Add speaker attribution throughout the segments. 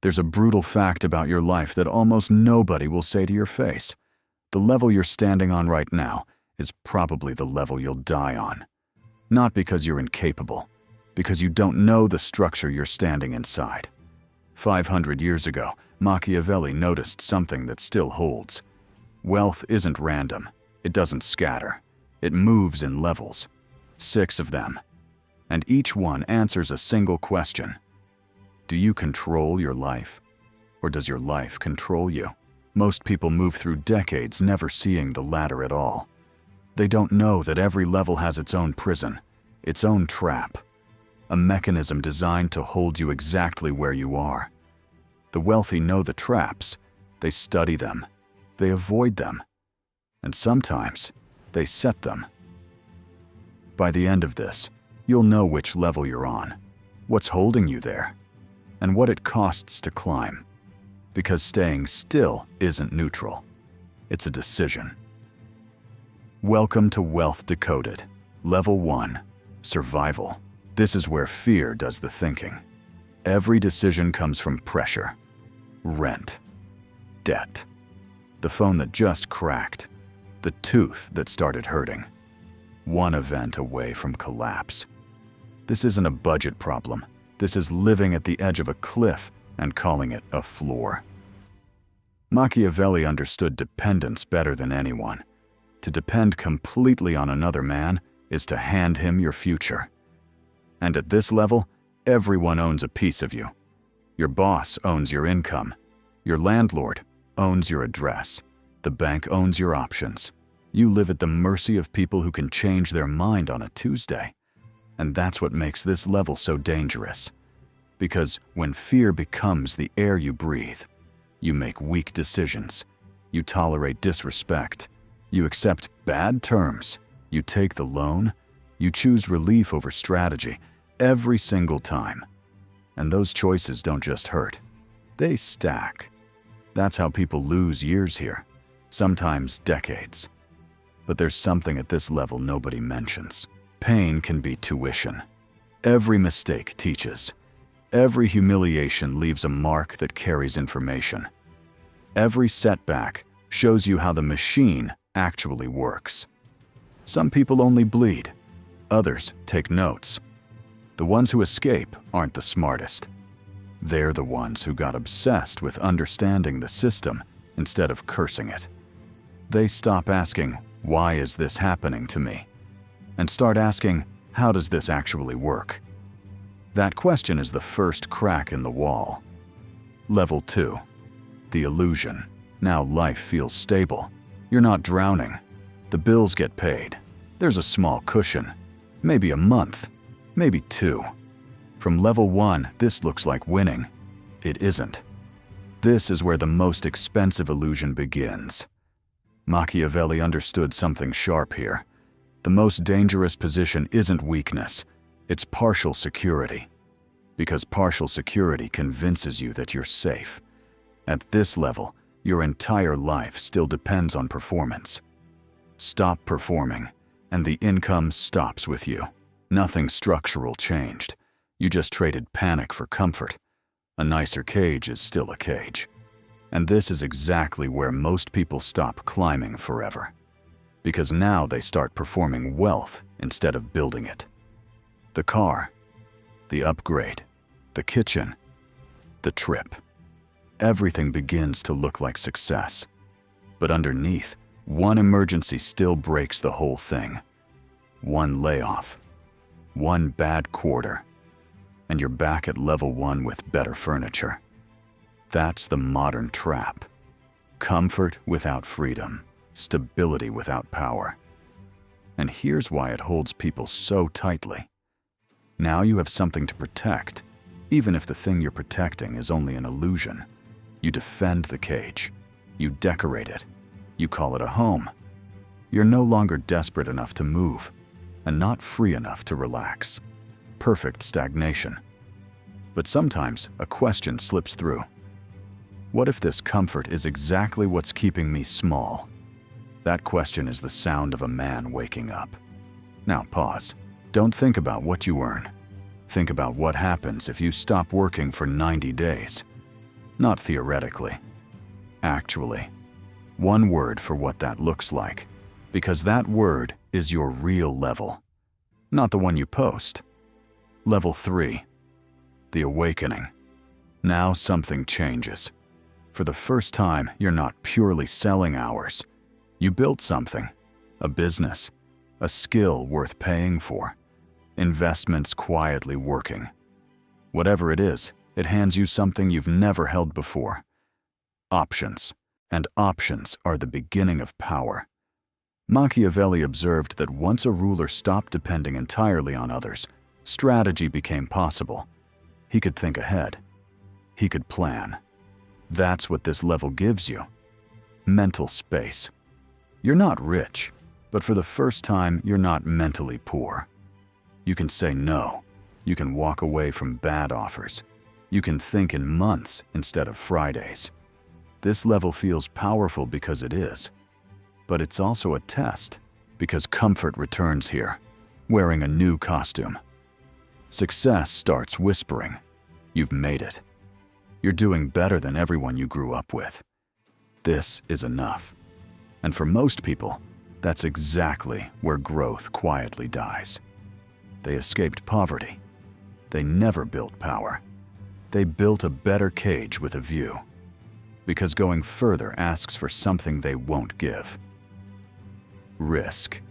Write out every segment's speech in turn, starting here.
Speaker 1: There's a brutal fact about your life that almost nobody will say to your face. The level you're standing on right now is probably the level you'll die on. Not because you're incapable, because you don't know the structure you're standing inside. 500 years ago, Machiavelli noticed something that still holds. Wealth isn't random. It doesn't scatter. It moves in levels. 6 of them. And each one answers a single question. Do you control your life? Or does your life control you? Most people move through decades never seeing the ladder at all. They don't know that every level has its own prison, its own trap. A mechanism designed to hold you exactly where you are. The wealthy know the traps. They study them. They avoid them. And sometimes, they set them. By the end of this, you'll know which level you're on, what's holding you there, and what it costs to climb. Because staying still isn't neutral. It's a decision. Welcome to Wealth Decoded. Level 1. Survival. This is where fear does the thinking. Every decision comes from pressure. Rent. Debt. The phone that just cracked. The tooth that started hurting. One event away from collapse. This isn't a budget problem. This is living at the edge of a cliff and calling it a floor. Machiavelli understood dependence better than anyone. To depend completely on another man is to hand him your future. And at this level, everyone owns a piece of you. Your boss owns your income. Your landlord owns your address. The bank owns your options. You live at the mercy of people who can change their mind on a Tuesday. And that's what makes this level so dangerous. Because when fear becomes the air you breathe, you make weak decisions. You tolerate disrespect. You accept bad terms. You take the loan. You choose relief over strategy every single time. And those choices don't just hurt. They stack. That's how people lose years here, sometimes decades. But there's something at this level nobody mentions. Pain can be tuition. Every mistake teaches. Every humiliation leaves a mark that carries information. Every setback shows you how the machine actually works. Some people only bleed. Others take notes. The ones who escape aren't the smartest. They're the ones who got obsessed with understanding the system instead of cursing it. They stop asking, "Why is this happening to me?" and start asking, "How does this actually work?" That question is the first crack in the wall. Level 2. The illusion. Now life feels stable. You're not drowning. The bills get paid. There's a small cushion. Maybe a month. Maybe 2. From level 1, this looks like winning. It isn't. This is where the most expensive illusion begins. Machiavelli understood something sharp here. The most dangerous position isn't weakness, it's partial security. Because partial security convinces you that you're safe. At this level, your entire life still depends on performance. Stop performing, and the income stops with you. Nothing structural changed. You just traded panic for comfort. A nicer cage is still a cage. And this is exactly where most people stop climbing forever. Because now they start performing wealth instead of building it. The car, the upgrade, the kitchen, the trip. Everything begins to look like success. But underneath, one emergency still breaks the whole thing. One layoff. One bad quarter. And you're back at level 1 with better furniture. That's the modern trap. Comfort without freedom. Stability without power. And here's why it holds people so tightly. Now you have something to protect, even if the thing you're protecting is only an illusion. You defend the cage. You decorate it. You call it a home. You're no longer desperate enough to move, and not free enough to relax. Perfect stagnation. But sometimes a question slips through. What if this comfort is exactly what's keeping me small? That question is the sound of a man waking up. Now pause. Don't think about what you earn. Think about what happens if you stop working for 90 days. not theoretically. Actually, one word for what that looks like, because that word is your real level, not the one you post. Level 3. The awakening. Now something changes. For the first time, you're not purely selling hours. You built something, a business, a skill worth paying for, investments quietly working. Whatever it is, it hands you something you've never held before. Options. And options are the beginning of power. Machiavelli observed that once a ruler stopped depending entirely on others, strategy became possible. He could think ahead. He could plan. That's what this level gives you. Mental space. You're not rich, but for the first time, you're not mentally poor. You can say no. You can walk away from bad offers. You can think in months instead of Fridays. This level feels powerful because it is. But it's also a test, because comfort returns here, wearing a new costume. Success starts whispering, "You've made it. You're doing better than everyone you grew up with. This is enough." And for most people, that's exactly where growth quietly dies. They escaped poverty. They never built power. They built a better cage with a view. Because going further asks for something they won't give. Risk.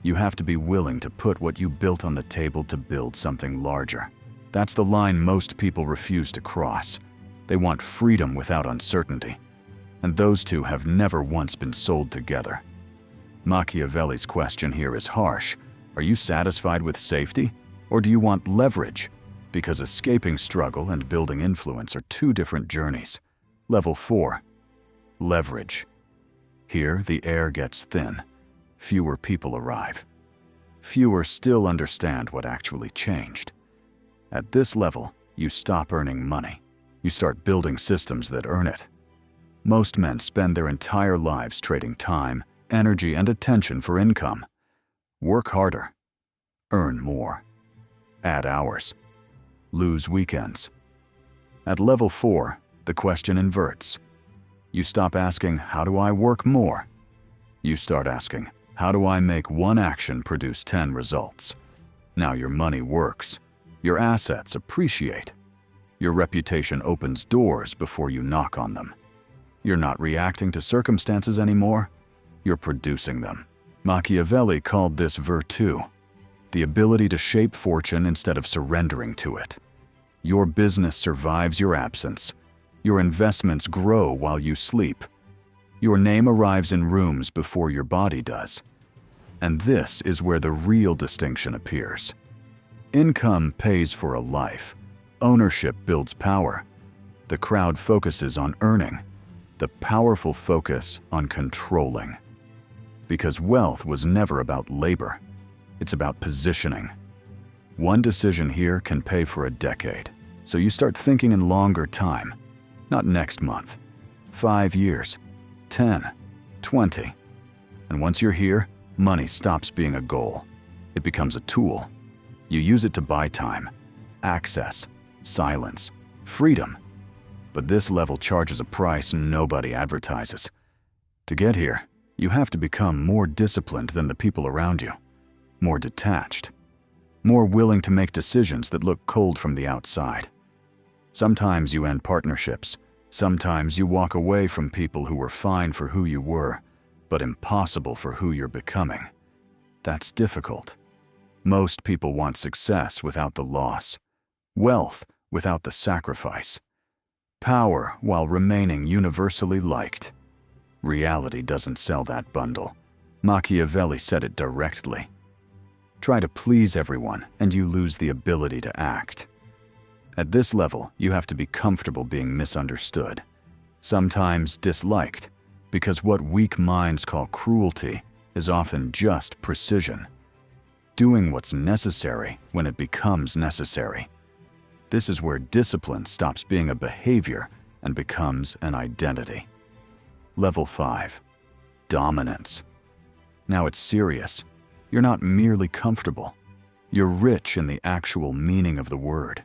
Speaker 1: You have to be willing to put what you built on the table to build something larger. That's the line most people refuse to cross. They want freedom without uncertainty. And those two have never once been sold together. Machiavelli's question here is harsh. Are you satisfied with safety, or do you want leverage? Because escaping struggle and building influence are two different journeys. Level 4. Leverage. Here, the air gets thin. Fewer people arrive. Fewer still understand what actually changed. At this level, you stop earning money. You start building systems that earn it. Most men spend their entire lives trading time, energy, and attention for income. Work harder. Earn more. Add hours. Lose weekends. At level 4, the question inverts. You stop asking, "How do I work more?" You start asking, "How do I make one action produce 10 results?" Now your money works. Your assets appreciate. Your reputation opens doors before you knock on them. You're not reacting to circumstances anymore. You're producing them. Machiavelli called this virtue, the ability to shape fortune instead of surrendering to it. Your business survives your absence. Your investments grow while you sleep. Your name arrives in rooms before your body does. And this is where the real distinction appears. Income pays for a life. Ownership builds power. The crowd focuses on earning. The powerful focus on controlling. Because wealth was never about labor. It's about positioning. One decision here can pay for a decade. So you start thinking in longer time. Not next month. 5 years. 10. 20. And once you're here, money stops being a goal. It becomes a tool. You use it to buy time, access, silence, freedom. But this level charges a price nobody advertises. To get here, you have to become more disciplined than the people around you, more detached, more willing to make decisions that look cold from the outside. Sometimes you end partnerships. Sometimes you walk away from people who were fine for who you were, but impossible for who you're becoming. That's difficult. Most people want success without the loss, wealth without the sacrifice, power while remaining universally liked. Reality doesn't sell that bundle. Machiavelli said it directly. Try to please everyone and you lose the ability to act. At this level, you have to be comfortable being misunderstood, sometimes disliked, because what weak minds call cruelty is often just precision. Doing what's necessary when it becomes necessary. This is where discipline stops being a behavior and becomes an identity. Level 5. Dominance. Now it's serious. You're not merely comfortable. You're rich in the actual meaning of the word.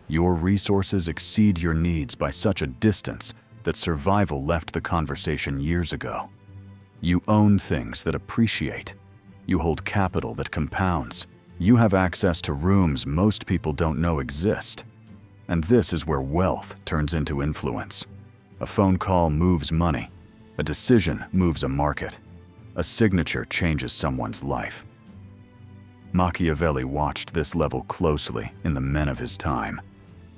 Speaker 1: Your resources exceed your needs by such a distance that survival left the conversation years ago. You own things that appreciate. You hold capital that compounds. You have access to rooms most people don't know exist. And this is where wealth turns into influence. A phone call moves money. A decision moves a market. A signature changes someone's life. Machiavelli watched this level closely in the men of his time.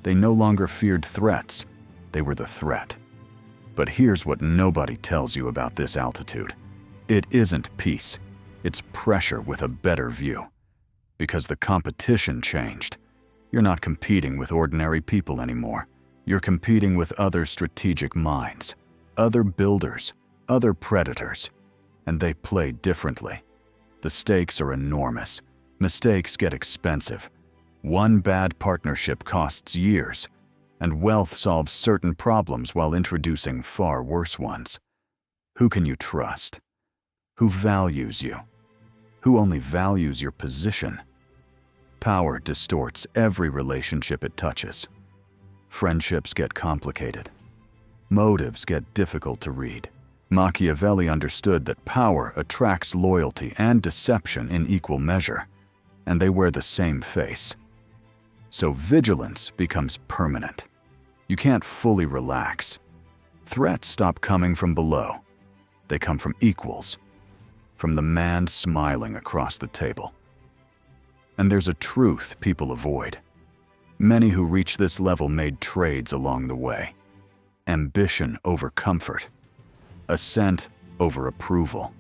Speaker 1: They no longer feared threats. They were the threat. But here's what nobody tells you about this altitude. It isn't peace. It's pressure with a better view. Because the competition changed. You're not competing with ordinary people anymore. You're competing with other strategic minds, other builders, other predators. And they play differently. The stakes are enormous. Mistakes get expensive. One bad partnership costs years, and wealth solves certain problems while introducing far worse ones. Who can you trust? Who values you? Who only values your position? Power distorts every relationship it touches. Friendships get complicated. Motives get difficult to read. Machiavelli understood that power attracts loyalty and deception in equal measure, and they wear the same face. So vigilance becomes permanent. You can't fully relax. Threats stop coming from below. They come from equals, from the man smiling across the table. And there's a truth people avoid. Many who reach this level made trades along the way. Ambition over comfort. Assent over approval.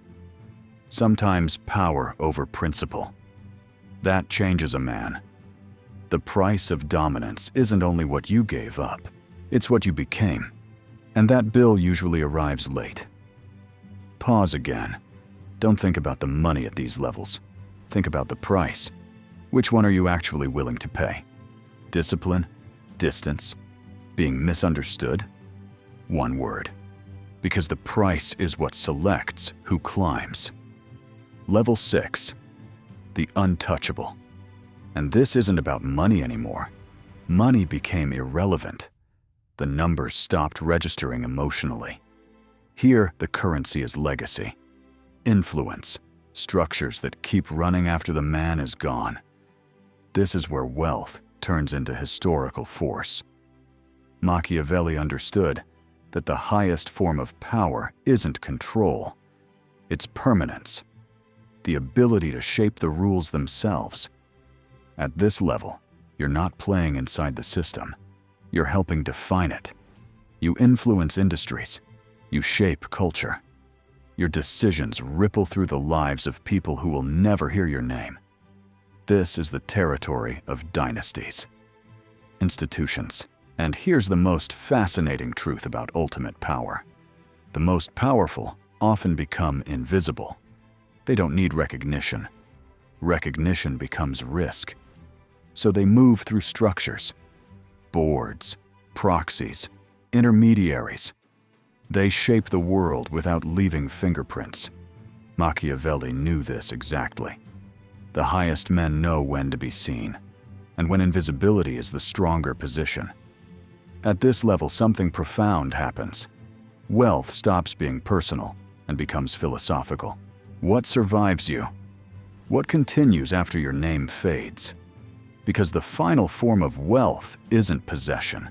Speaker 1: Sometimes power over principle. That changes a man. The price of dominance isn't only what you gave up, it's what you became. And that bill usually arrives late. Pause again. Don't think about the money at these levels. Think about the price. Which one are you actually willing to pay? Discipline? Distance? Being misunderstood? One word. Because the price is what selects who climbs. Level 6. The untouchable. And this isn't about money anymore. Money became irrelevant. The numbers stopped registering emotionally. Here, the currency is legacy. Influence. Structures that keep running after the man is gone. This is where wealth turns into historical force. Machiavelli understood that the highest form of power isn't control. It's permanence. The ability to shape the rules themselves. At this level, you're not playing inside the system. You're helping define it. You influence industries. You shape culture. Your decisions ripple through the lives of people who will never hear your name. This is the territory of dynasties. Institutions. And here's the most fascinating truth about ultimate power. The most powerful often become invisible. They don't need recognition. Recognition becomes risk. So they move through structures. Boards, proxies, intermediaries. They shape the world without leaving fingerprints. Machiavelli knew this exactly. The highest men know when to be seen, and when invisibility is the stronger position. At this level, something profound happens. Wealth stops being personal and becomes philosophical. What survives you? What continues after your name fades? Because the final form of wealth isn't possession,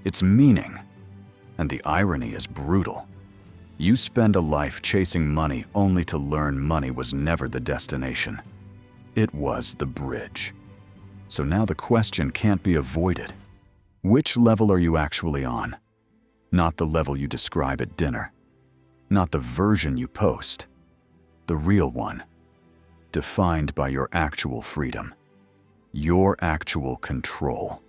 Speaker 1: it's meaning. And the irony is brutal. You spend a life chasing money only to learn money was never the destination. It was the bridge. So now the question can't be avoided. Which level are you actually on? Not the level you describe at dinner. Not the version you post. The real one. Defined by your actual freedom. Your actual control.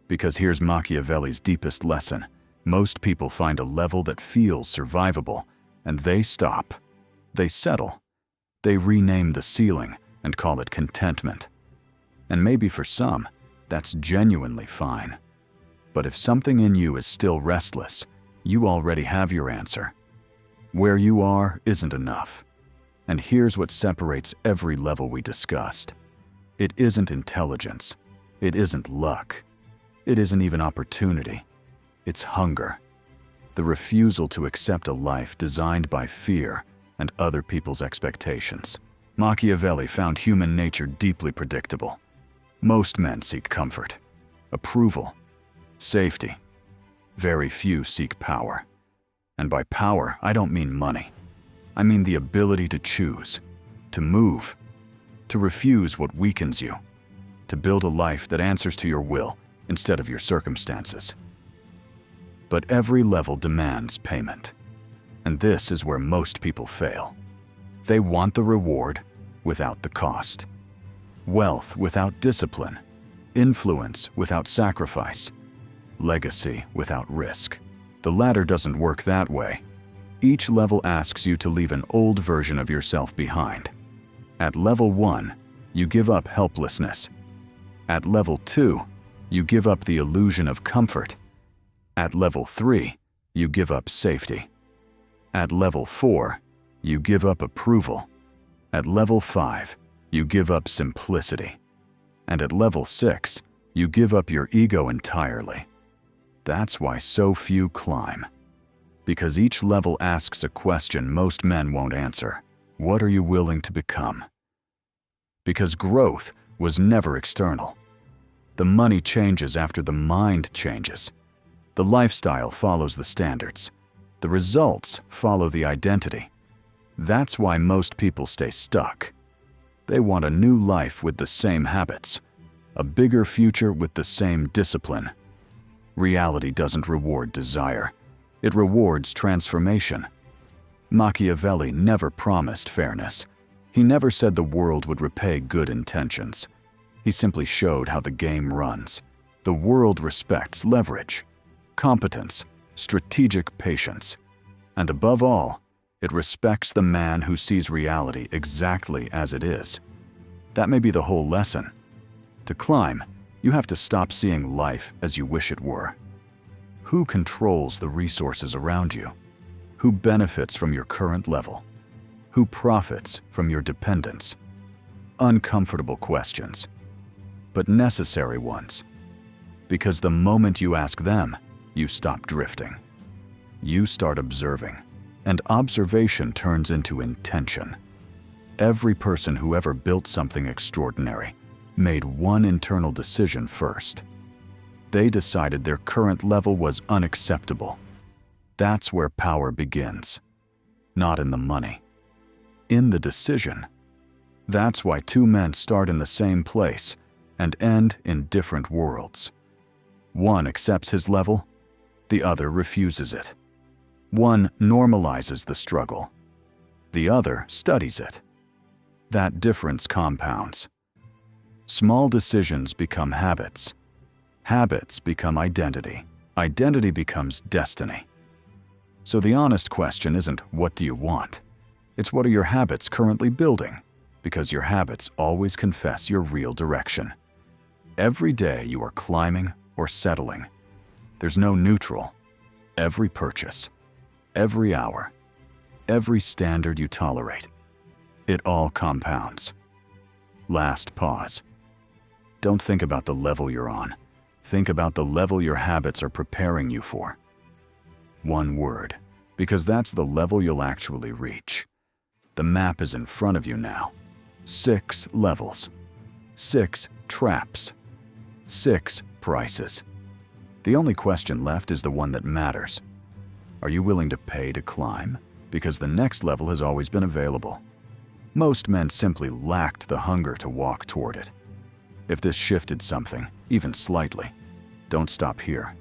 Speaker 1: Because here's Machiavelli's deepest lesson. Most people find a level that feels survivable, and they stop. They settle. They rename the ceiling and call it contentment. And maybe for some, that's genuinely fine. But if something in you is still restless, you already have your answer. Where you are isn't enough. And here's what separates every level we discussed. It isn't intelligence. It isn't luck. It isn't even opportunity. It's hunger. The refusal to accept a life designed by fear and other people's expectations. Machiavelli found human nature deeply predictable. Most men seek comfort, approval, safety. Very few seek power. And by power, I don't mean money. I mean the ability to choose, to move, to refuse what weakens you, to build a life that answers to your will instead of your circumstances. But every level demands payment. And this is where most people fail. They want the reward without the cost. Wealth without discipline. Influence without sacrifice. Legacy without risk. The latter doesn't work that way. Each level asks you to leave an old version of yourself behind. At level 1, you give up helplessness. At level 2, you give up the illusion of comfort. At level 3, you give up safety. At level 4, you give up approval. At level 5, you give up simplicity. And at level 6, you give up your ego entirely. That's why so few climb. Because each level asks a question most men won't answer. What are you willing to become? Because growth was never external. The money changes after the mind changes. The lifestyle follows the standards. The results follow the identity. That's why most people stay stuck. They want a new life with the same habits, a bigger future with the same discipline. Reality doesn't reward desire. It rewards transformation. Machiavelli never promised fairness. He never said the world would repay good intentions. He simply showed how the game runs. The world respects leverage, competence, strategic patience, and above all, it respects the man who sees reality exactly as it is. That may be the whole lesson. To climb, you have to stop seeing life as you wish it were. Who controls the resources around you? Who benefits from your current level? Who profits from your dependence? Uncomfortable questions, but necessary ones. Because the moment you ask them, you stop drifting. You start observing, and observation turns into intention. Every person who ever built something extraordinary made one internal decision first. They decided their current level was unacceptable. That's where power begins. Not in the money. In the decision. That's why two men start in the same place and end in different worlds. One accepts his level, the other refuses it. One normalizes the struggle, the other studies it. That difference compounds. Small decisions become habits. Habits become identity. Identity becomes destiny. So the honest question isn't, what do you want? It's, what are your habits currently building? Because your habits always confess your real direction. Every day you are climbing or settling. There's no neutral. Every purchase, every hour, every standard you tolerate, it all compounds. Last pause. Don't think about the level you're on. Think about the level your habits are preparing you for. One word, because that's the level you'll actually reach. The map is in front of you now. 6 levels, 6 traps, 6 prices. The only question left is the one that matters. Are you willing to pay to climb? Because the next level has always been available. Most men simply lacked the hunger to walk toward it. If this shifted something, even slightly, don't stop here.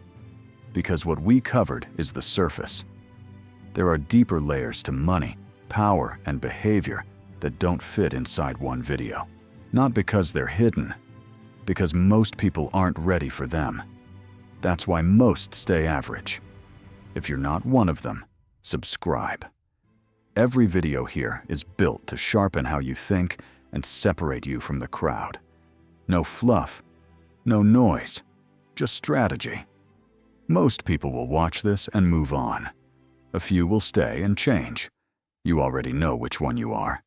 Speaker 1: Because what we covered is the surface. There are deeper layers to money, power, and behavior that don't fit inside one video. Not because they're hidden, because most people aren't ready for them. That's why most stay average. If you're not one of them, subscribe. Every video here is built to sharpen how you think and separate you from the crowd. No fluff, no noise, just strategy. Most people will watch this and move on. A few will stay and change. You already know which one you are.